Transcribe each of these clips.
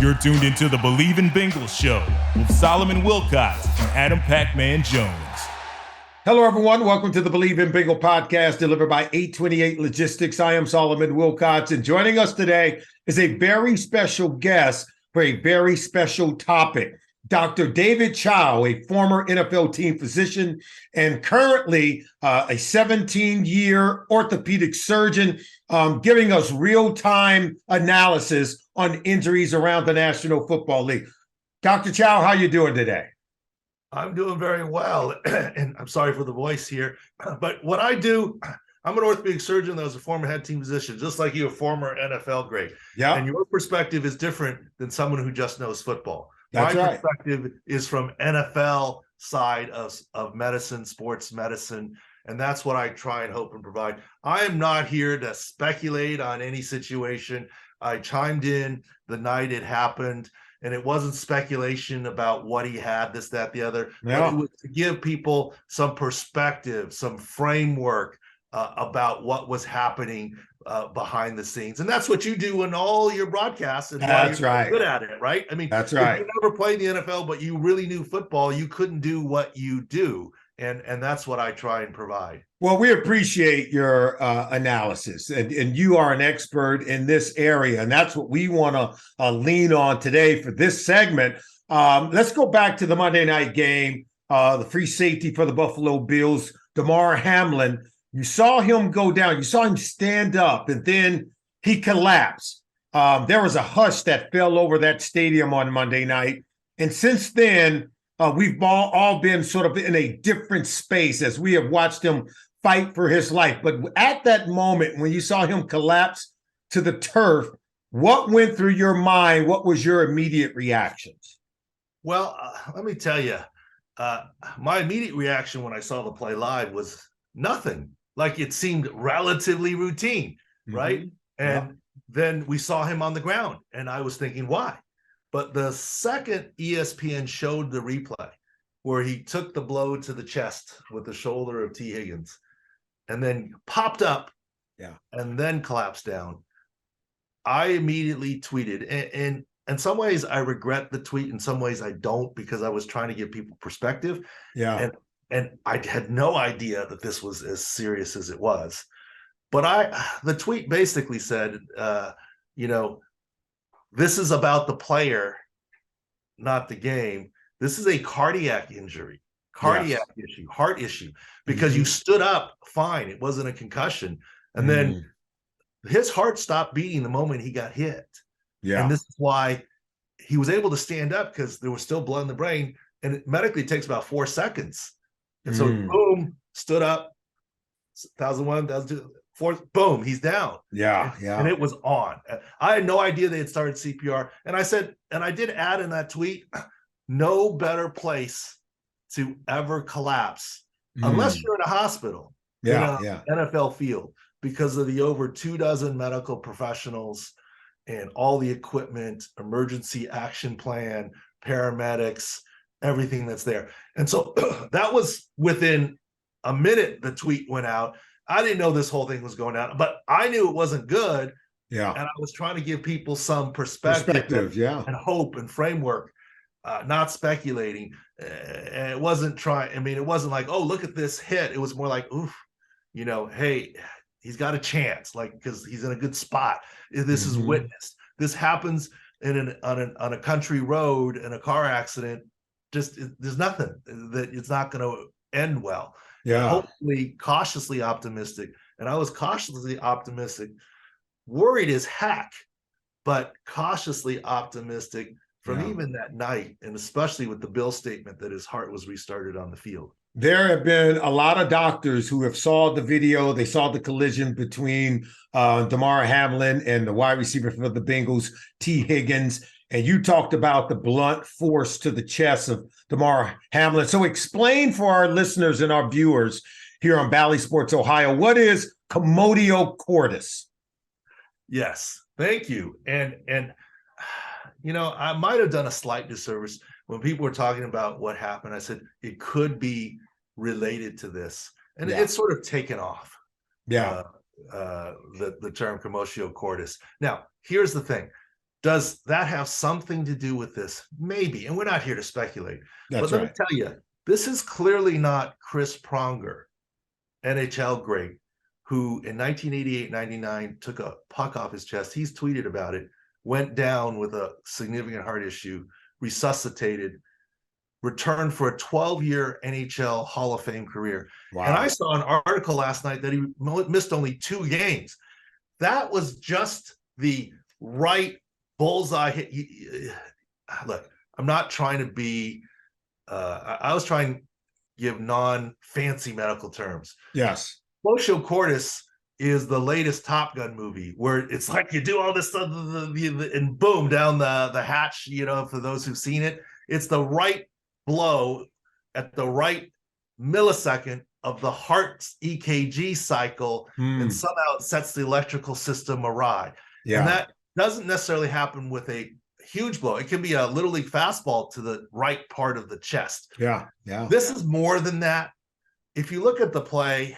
You're tuned into the Believe in Bengals show with Solomon Wilcots and Adam Pac-Man Jones. Hello, everyone. Welcome to the Believe in Bengal podcast delivered by 828 Logistics. I am Solomon Wilcots, and joining us today is a very special guest for a very special topic. Dr. David Chao, a former NFL team physician and currently a 17-year orthopedic surgeon, giving us real-time analysis on injuries around the National Football League. Dr. Chao, how you doing today? I'm doing very well, and I'm sorry for the voice here, but what I do, I'm an orthopedic surgeon that was a former head team physician, just like you, a former NFL great. Yeah. And your perspective is different than someone who just knows football. That's My right. perspective is from NFL side of medicine, sports medicine, and that's what I try and hope and provide. I am not here to speculate on any situation. I chimed in the night it happened, and it wasn't speculation about what he had, this, that, the other. Yeah. But it was to give people some perspective, some framework about what was happening behind the scenes. And that's what you do in all your broadcasts. And that's you're right. Good at it, right? I mean, that's right. If you never played the NFL, but you really knew football, you couldn't do what you do. And that's what I try and provide. Well, we appreciate your analysis, and you are an expert in this area, and that's what we want to lean on today for this segment. Let's go back to the Monday night game, the free safety for the Buffalo Bills, Damar Hamlin. You saw him go down. You saw him stand up, and then he collapsed. There was a hush that fell over that stadium on Monday night, and since then, we've all been sort of in a different space as we have watched him fight for his life. But at that moment, when you saw him collapse to the turf, what went through your mind? What was your immediate reactions? Well, let me tell you, my immediate reaction when I saw the play live was nothing. Like, it seemed relatively routine, right? And then we saw him on the ground, and I was thinking, why? But the second ESPN showed the replay where he took the blow to the chest with the shoulder of T. Higgins and then popped up and then collapsed down, I immediately tweeted. And in some ways, I regret the tweet. In some ways, I don't, because I was trying to give people perspective. Yeah. And I had no idea that this was as serious as it was. But the tweet basically said, this is about the player, not the game. This is a cardiac injury, issue, heart issue, because you stood up fine. It wasn't a concussion. And then his heart stopped beating the moment he got hit. Yeah. And this is why he was able to stand up, because there was still blood in the brain. And it medically takes about 4 seconds. And so, boom, stood up, 1,001, 1,002. Boom, he's down. Yeah. And it was on. I had no idea they had started CPR. And I said, and I did add in that tweet, no better place to ever collapse, unless you're in a hospital, NFL field, because of the over 24 medical professionals and all the equipment, emergency action plan, paramedics, everything that's there. And so that was within a minute the tweet went out. I didn't know this whole thing was going down, but I knew it wasn't good. Yeah. And I was trying to give people some perspective and hope and framework, not speculating. And it wasn't it wasn't like, oh, look at this hit. It was more like, oof, hey, he's got a chance, like, because he's in a good spot. This is witnessed. This happens on a country road in a car accident. Just there's nothing that it's not going to end well. Yeah. Hopefully cautiously optimistic. And I was cautiously optimistic, worried as heck, but cautiously optimistic from even that night. And especially with the Bill statement that his heart was restarted on the field. There have been a lot of doctors who have saw the video. They saw the collision between Damar Hamlin and the wide receiver for the Bengals, T. Higgins. And you talked about the blunt force to the chest of Damar Hamlin. So explain for our listeners and our viewers here on Bally Sports Ohio, what is commotio cordis? Yes, thank you. And I might have done a slight disservice when people were talking about what happened. I said it could be related to this, and it's sort of taken off. The term commotio cordis. Now, here's the thing. Does that have something to do with this? Maybe. And we're not here to speculate. That's but let right. me tell you, this is clearly not Chris Pronger, NHL great, who in 1988-99 took a puck off his chest. He's tweeted about it, went down with a significant heart issue, resuscitated, returned for a 12-year NHL Hall of Fame career. Wow. And I saw an article last night that he missed only 2 games. That was just the right bullseye hit. Look, I'm not trying to be, I was trying to give non-fancy medical terms. Yes. Crucial Cordis is the latest Top Gun movie where it's like you do all this stuff and boom, down the hatch, for those who've seen it. It's the right blow at the right millisecond of the heart's EKG cycle, and somehow it sets the electrical system awry. Yeah. And that doesn't necessarily happen with a huge blow. It can be a little league fastball to the right part of the chest. Yeah. Yeah. This is more than that. If you look at the play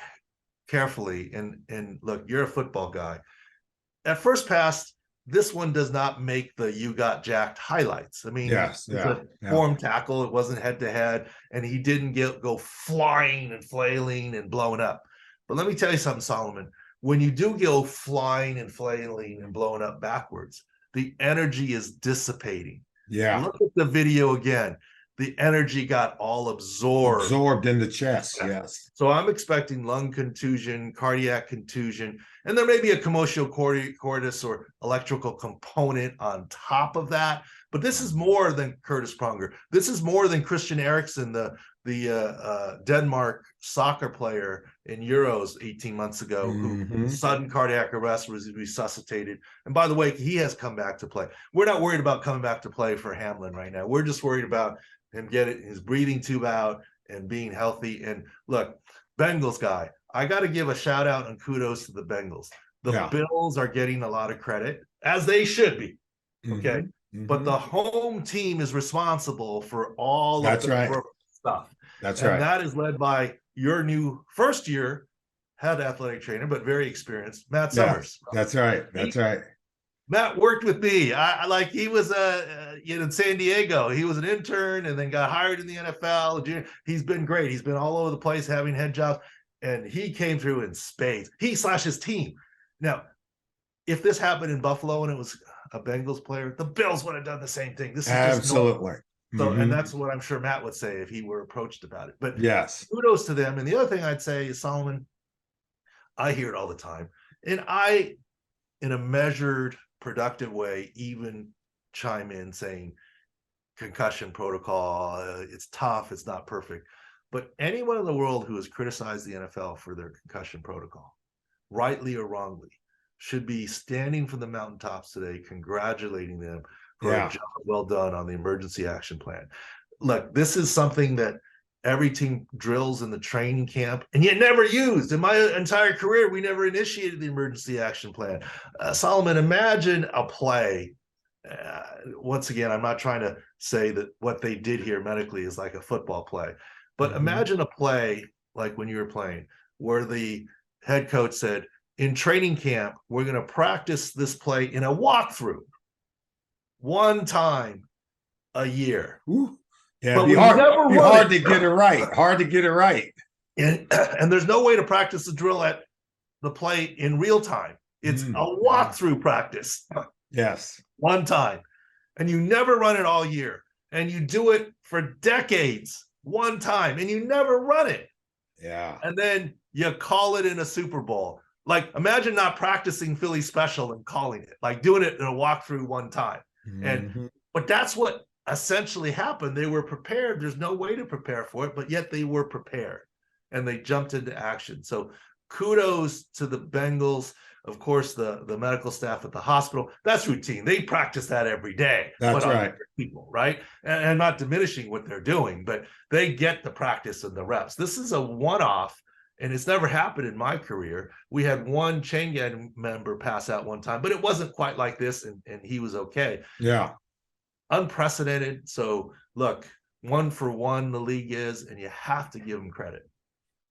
carefully, and look, you're a football guy. At first pass, this one does not make the "you got jacked" highlights. I mean, yes, it's a form tackle. It wasn't head to head, and he didn't go flying and flailing and blowing up. But let me tell you something, Solomon. When you do go flying and flailing and blowing up backwards, the energy is dissipating. Yeah. Look at the video again. The energy got all absorbed in the chest. Yes. So I'm expecting lung contusion, cardiac contusion, and there may be a commotio cordis or electrical component on top of that. But this is more than Curtis Pronger. This is more than Christian Eriksen, the Denmark soccer player in Euros 18 months ago, who sudden cardiac arrest was resuscitated. And by the way, he has come back to play. We're not worried about coming back to play for Hamlin right now. We're just worried about him getting his breathing tube out and being healthy. And look, Bengals guy, I got to give a shout out and kudos to the Bengals. The Bills are getting a lot of credit, as they should be. Okay. But the home team is responsible for all of the stuff. That's right. And that is led by your new first year head athletic trainer, but very experienced, Matt Summers. That's right. That's right. Matt worked with me. I like, he was in San Diego. He was an intern and then got hired in the NFL. He's been great. He's been all over the place having head jobs, and he came through in spades. His team. Now, if this happened in Buffalo and it was a Bengals player, the Bills would have done the same thing. This is absolutely. So, and that's what I'm sure Matt would say if he were approached about it. But yes, kudos to them. And the other thing I'd say is, Solomon, I hear it all the time, and I, in a measured, productive way, even chime in saying concussion protocol, it's tough, it's not perfect. But anyone in the world who has criticized the NFL for their concussion protocol, rightly or wrongly, should be standing from the mountaintops today, congratulating them for a job well done on the emergency action plan. Look, this is something that every team drills in the training camp, and yet never used. In my entire career, we never initiated the emergency action plan. Solomon, imagine a play. Once again, I'm not trying to say that what they did here medically is like a football play, but imagine a play like when you were playing, where the head coach said, in training camp, we're going to practice this play in a walkthrough one time a year. Ooh. Yeah, it'd be hard to get it right. Hard to get it right. And there's no way to practice the drill at the play in real time. It's a walkthrough practice. Yes. One time. And you never run it all year. And you do it for decades. One time. And you never run it. Yeah. And then you call it in a Super Bowl. Like, imagine not practicing Philly special and calling it. Like doing it in a walkthrough one time. But that's what essentially happened. They were prepared. There's no way to prepare for it, but yet they were prepared and they jumped into action. So kudos to the Bengals. Of course, the medical staff at the hospital, that's routine. They practice that every day. That's right. People, right? And I'm not diminishing what they're doing, but they get the practice and the reps. This is a one-off, and it's never happened in my career. We had one chain gang member pass out one time, but it wasn't quite like this, and he was okay. Yeah. Unprecedented. So look, 1 for 1 the league is, and you have to give them credit.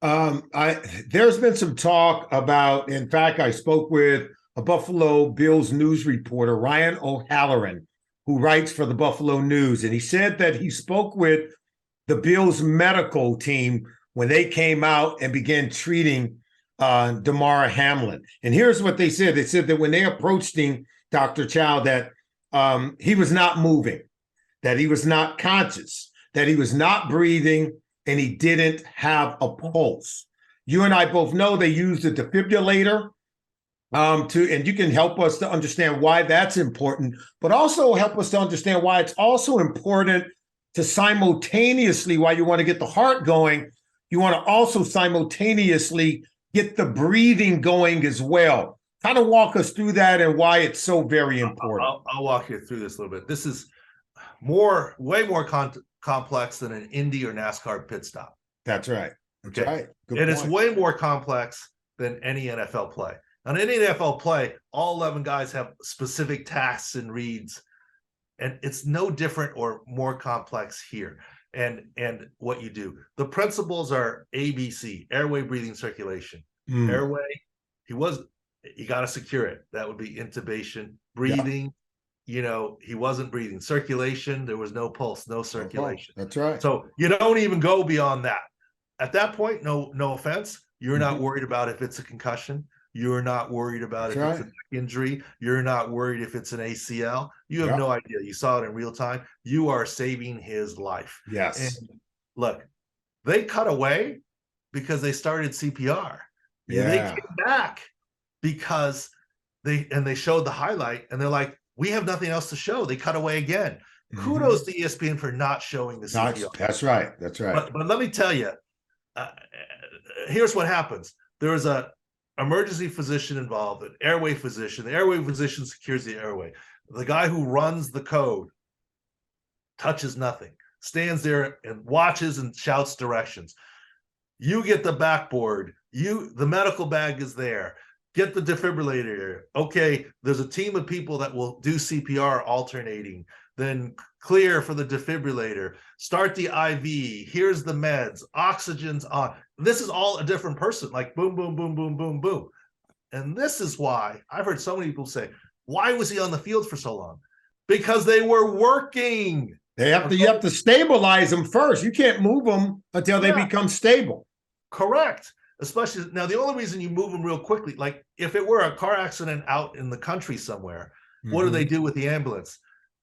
There's been some talk about, in fact, I spoke with a Buffalo Bills news reporter, Ryan O'Halloran, who writes for the Buffalo News. And he said that he spoke with the Bills medical team when they came out and began treating Damar Hamlin. And here's what they said. They said that when they approached him, Dr. Chao, that he was not moving, that he was not conscious, that he was not breathing, and he didn't have a pulse. You and I both know they used a defibrillator and you can help us to understand why that's important, but also help us to understand why it's also important to simultaneously, while you want to get the heart going, you want to also simultaneously get the breathing going as well. Kind of walk us through that and why it's so very important. I'll walk you through this a little bit. This is way more complex than an Indy or NASCAR pit stop. That's right. That's okay. right. Good and point. It's way more complex than any NFL play. On any NFL play, all 11 guys have specific tasks and reads, and it's no different or more complex here. And what you do, the principles are ABC: airway, breathing, circulation. Airway, you got to secure it. That would be intubation. Breathing, he wasn't breathing. Circulation, there was no pulse, no circulation. That's right. So you don't even go beyond that. At that point, no offense, you're not worried about if it's a concussion. You're not worried about if it's a neck injury. You're not worried if it's an ACL. You have no idea. You saw it in real time. You are saving his life. Yes. And look, they cut away because they started CPR. Yeah. They came back because they showed the highlight, and they're like, we have nothing else to show. They cut away again. Kudos to ESPN for not showing the CPR. That's right. That's right. But let me tell you, here's what happens. There is a emergency physician involved, an airway physician. The airway physician secures the airway. The guy who runs the code touches nothing, stands there and watches and shouts directions. You get the backboard. The medical bag is there. Get the defibrillator. Okay, there's a team of people that will do CPR alternating. Then clear for the defibrillator. Start the IV. Here's the meds. Oxygen's on. This is all a different person, like boom, boom, boom, boom, boom, boom. And this is why I've heard so many people say, why was he on the field for so long? Because they were working. You have to stabilize them first. You can't move them until they become stable. Correct. Especially now, the only reason you move them real quickly, like if it were a car accident out in the country somewhere, what do they do with the ambulance?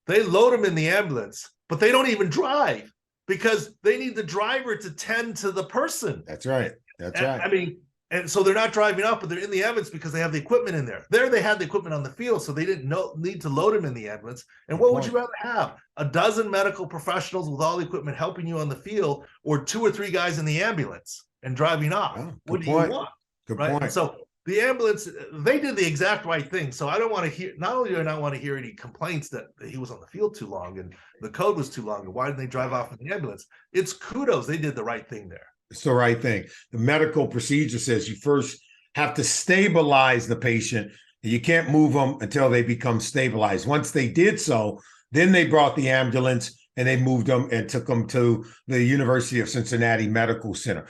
They load them in the ambulance, but they don't even drive because they need the driver to tend to the person. That's right. That's right. I mean, and so they're not driving out, but they're in the ambulance because they have the equipment in there. There they had the equipment on the field, so they didn't need to load them in the ambulance. And what would you rather have? A dozen medical professionals with all the equipment helping you on the field, or 2 or 3 guys in the ambulance and driving off? What do you want? Good point. And so the ambulance, they did the exact right thing. So I don't want to hear, not only do I not want to hear any complaints that he was on the field too long and the code was too long and why didn't they drive off in the ambulance? It's kudos. They did the right thing there. It's the right thing. The medical procedure says you first have to stabilize the patient. You can't move them until they become stabilized. Once they did so, then they brought the ambulance and they moved them and took them to the University of Cincinnati Medical Center.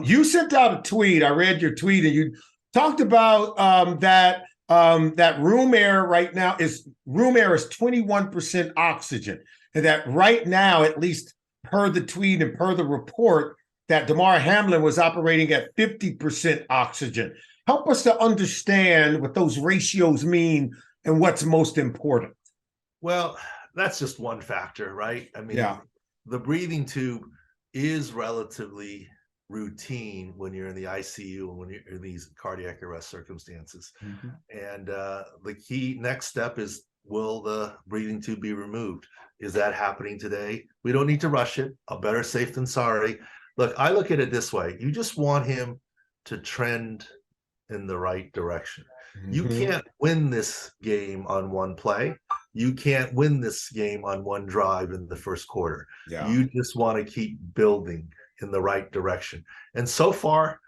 You sent out a tweet. I read your tweet, and you talked about that room air right now is 21% oxygen, and that right now, at least per the tweet and per the report, that Damar Hamlin was operating at 50% oxygen. Help us to understand what those ratios mean and what's most important. Well, that's just one factor, right? I mean, the breathing tube is relatively routine when you're in the ICU and when you're in these cardiac arrest circumstances. And the key next step is, will the breathing tube be removed? Is that happening today? We don't need to rush it. A better safe than sorry. Look, I look at it this way. You just want him to trend in the right direction. You can't win this game on one play. You can't win this game on one drive in the first quarter. You just want to keep building in the right direction. And so far,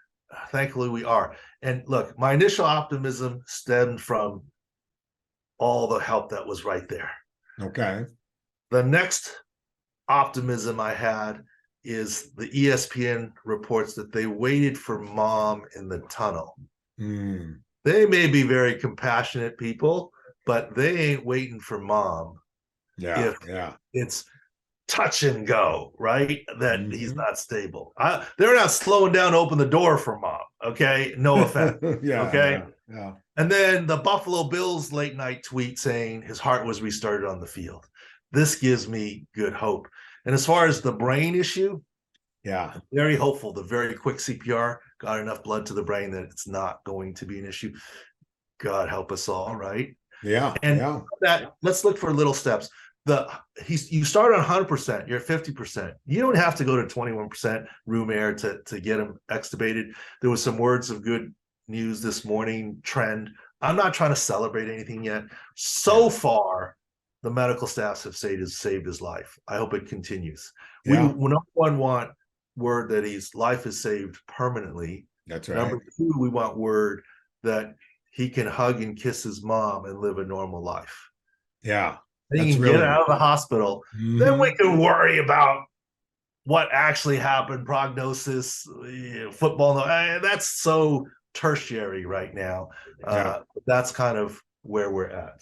thankfully, we are. And look, my initial optimism stemmed from all the help that was right there. Okay. The next optimism I had is the ESPN reports that they waited for mom in the tunnel. they may be very compassionate people, but they ain't waiting for mom. Yeah, If it's touch and go, right? That he's not stable. They're not slowing down to open the door for mom. Okay. No offense. Okay. Yeah. And then the Buffalo Bills late night tweet saying his heart was restarted on the field. This gives me good hope. And as far as the brain issue, I'm very hopeful. The very quick CPR got enough blood to the brain that it's not going to be an issue. God help us all, right? Yeah. And that, let's look for little steps. You start on 100%, you're 50%. You don't have to go to 21% room air to get him extubated. There was some words of good news this morning, trend. I'm not trying to celebrate anything yet. So far, the medical staffs have saved his life. I hope it continues. We number one want word that his life is saved permanently. That's right. Number two, we want word that he can hug and kiss his mom and live a normal life. Yeah. He can get out of the hospital. Then we can worry about what actually happened, prognosis, football. That's so tertiary right now. That's kind of where we're at.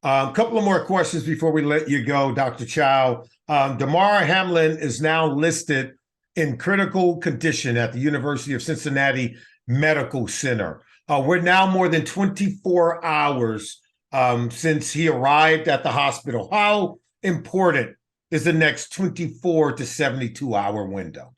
A couple of more questions before we let you go, Dr. Chao. Damar Hamlin is now listed in critical condition at the University of Cincinnati Medical Center. We're now more than 24 hours since he arrived at the hospital. How important is the next 24 to 72 hour window?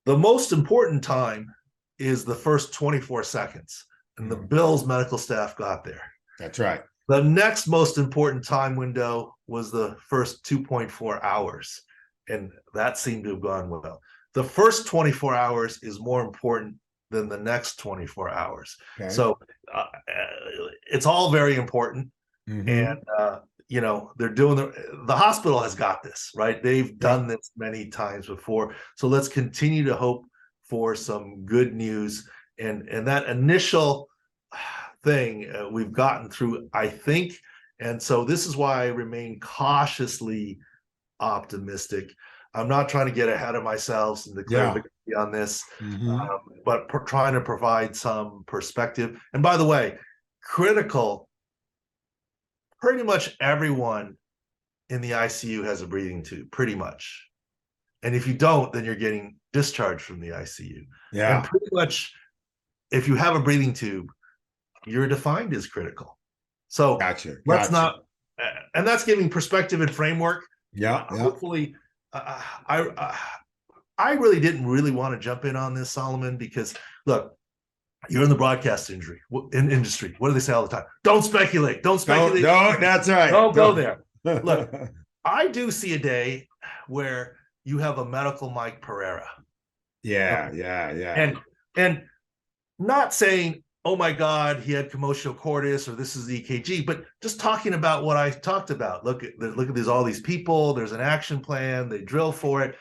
The most important time is the first 24 seconds, and the Bills medical staff got there. That's right. The next most important time window was the first 2.4 hours, and that seemed to have gone well. The first 24 hours is more important than the next 24 hours. Okay. So it's all very important. And, they're doing the hospital has got this, right? They've done this many times before. So let's continue to hope for some good news. And that initial thing we've gotten through, I think. And so this is why I remain cautiously optimistic. I'm not trying to get ahead of myself and declare victory on this, but trying to provide some perspective. And by the way, critical, pretty much everyone in the ICU has a breathing tube, pretty much. And if you don't, then you're getting discharged from the ICU. And pretty much, if you have a breathing tube, you're defined as critical. So let's not, and that's giving perspective and framework. Hopefully, I really didn't want to jump in on this, Solomon, because look, you're in the broadcast industry. What do they say all the time? Don't speculate. Don't speculate. No, that's right. Don't go there. Look, I do see a day where you have a medical Mike Pereira. And not saying, oh my God, he had commotional cordis or this is the EKG, but just talking about what I talked about. Look at there's all these people. There's an action plan. They drill for it.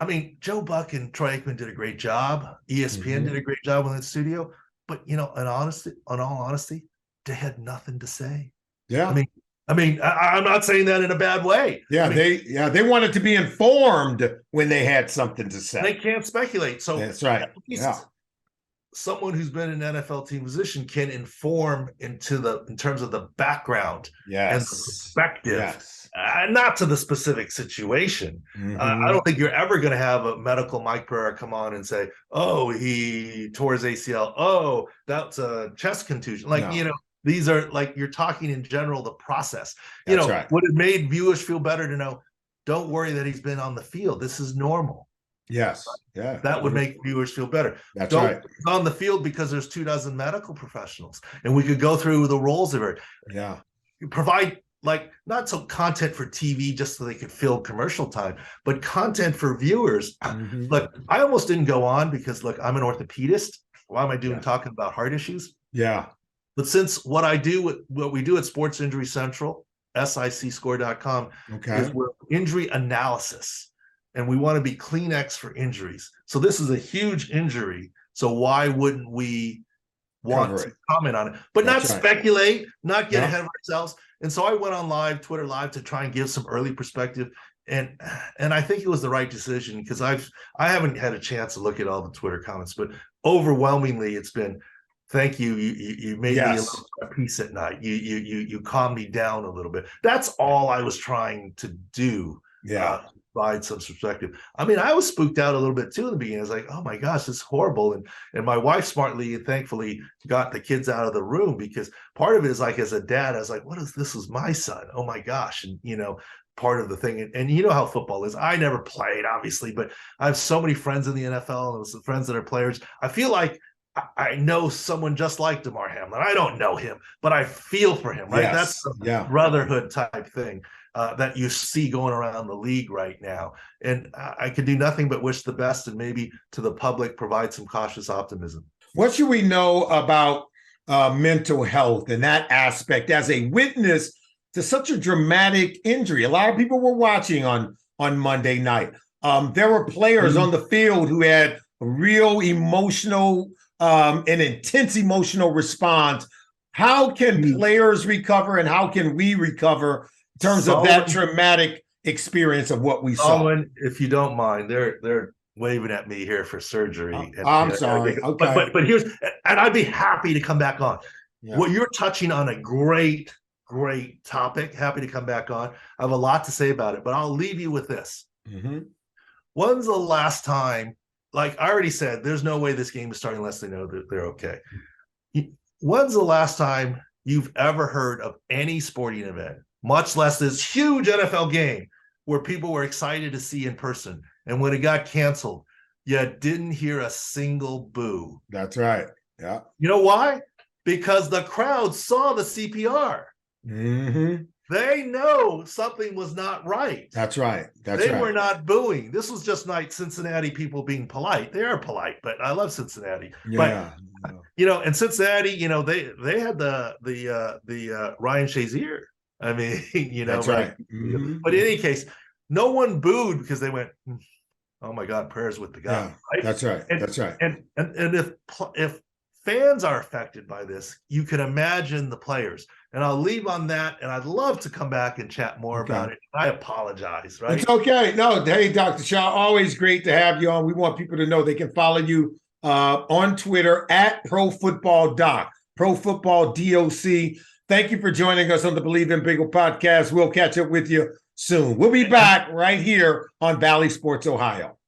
I mean, Joe Buck and Troy Aikman did a great job. ESPN did a great job in the studio. But in all honesty, they had nothing to say. I mean, I'm not saying that in a bad way. They wanted to be informed when they had something to say. They can't speculate. So that's right. Someone who's been in an NFL team position can inform in terms of the background and the perspective, not to the specific situation. I don't think you're ever going to have a medical Mike Pereira come on and say, "Oh, he tore his ACL. Oh, that's a chest contusion." These are like you're talking in general the process. Would it made viewers feel better to know? Don't worry that he's been on the field. This is normal. That would make viewers feel better. Don't on the field because there's 24 medical professionals, and we could go through the roles of it. You provide not so content for TV just so they could fill commercial time, but content for viewers. Look, I almost didn't go on because I'm an orthopedist. Why am I talking about heart issues? But since what we do at Sports Injury Central, sicscore.com, is we're injury analysis. And we want to be Kleenex for injuries. So this is a huge injury. So why wouldn't we want to comment on it? But not speculate, not get ahead of ourselves. And so I went on Twitter Live, to try and give some early perspective. And I think it was the right decision because I haven't had a chance to look at all the Twitter comments, but overwhelmingly it's been Thank you. You made me a little at peace at night. You calmed me down a little bit. That's all I was trying to do. Provide some perspective. I mean, I was spooked out a little bit too in the beginning. I was like, oh my gosh, this is horrible. And my wife smartly and thankfully got the kids out of the room, because part of it is like, as a dad, I was like, what is this? Is my son? Oh my gosh. And part of the thing, and you know how football is. I never played, obviously, but I have so many friends in the NFL and some friends that are players. I feel like I know someone just like Damar Hamlin. I don't know him, but I feel for him, right? Yes. That's the brotherhood type thing that you see going around the league right now. And I can do nothing but wish the best, and maybe to the public provide some cautious optimism. What should we know about mental health and that aspect as a witness to such a dramatic injury? A lot of people were watching on Monday night. There were players on the field who had a real emotional an intense emotional response. How can players recover, and how can we recover in terms of that traumatic experience of what we saw? If you don't mind, they're waving at me here for surgery. I'm sorry. Okay. But here's, and I'd be happy to come back on. Well, you're touching on a great topic. Happy to come back on. I have a lot to say about it, but I'll leave you with this. When's the last time, like I already said, there's no way this game is starting unless they know that they're okay. When's the last time you've ever heard of any sporting event, much less this huge NFL game, where people were excited to see in person, and when it got canceled, you didn't hear a single boo? That's right. Yeah. You know why? Because the crowd saw the CPR. They know something was not right. That's right. They were not booing. This was just like Cincinnati people being polite. They are polite, but I love Cincinnati. But and Cincinnati, they had the Ryan Shazier. I mean, that's right. But in any case, no one booed because they went, oh my God, prayers with the guy. Yeah, right? That's right. That's right. And if fans are affected by this, you can imagine the players. And I'll leave on that, and I'd love to come back and chat more about it. I apologize, right? It's okay. No, hey, Dr. Chao, always great to have you on. We want people to know they can follow you on Twitter at ProFootballDoc, ProFootballDoc. Thank you for joining us on the Believe in Bengal podcast. We'll catch up with you soon. We'll be back right here on Valley Sports Ohio.